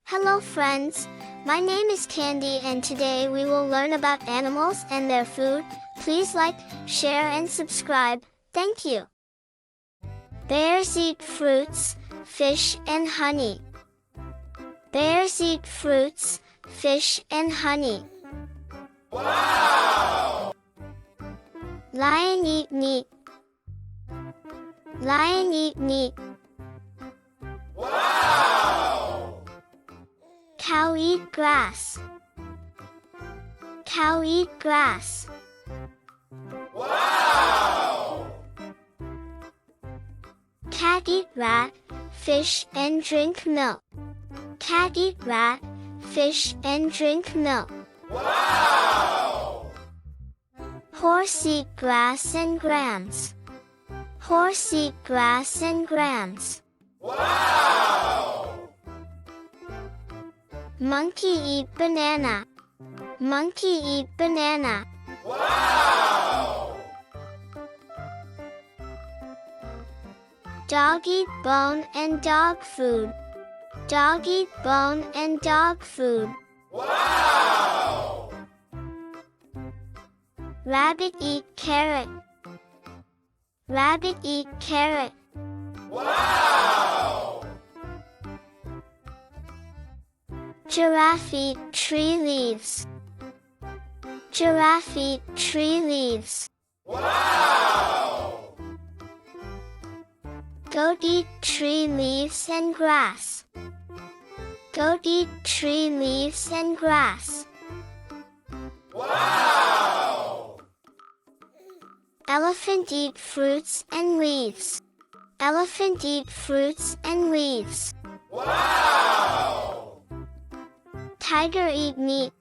Hello friends, my name is Candy and today we will learn about animals and their food. Please like, share and subscribe. Thank you. Bears eat fruits, fish and honey. Bears eat fruits, fish and honey. Wow! Lion eat meat. Lion eat meat. Wow! Cow eat grass. Cow eat grass. Wow! Cat eat rat, fish and drink milk. Cat eat rat, fish and drink milk. Wow! Horse eat grass and grams. Horse eat grass and grams. Wow! Monkey eat banana. Monkey eat banana. Wow! Dog eat bone and dog food. Dog eat bone and dog food. Wow! Rabbit eat carrot. Rabbit eat carrot. Wow! Giraffe eat tree leaves. Giraffe eat tree leaves. Wow! Goat eat tree leaves and grass. Goat eat tree leaves and grass. Wow! Elephant eat fruits and leaves. Elephant eat fruits and leaves. Wow! Tiger eat meat.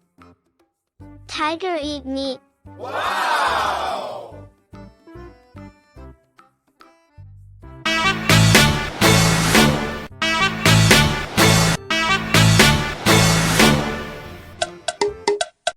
Tiger eat meat. Wow!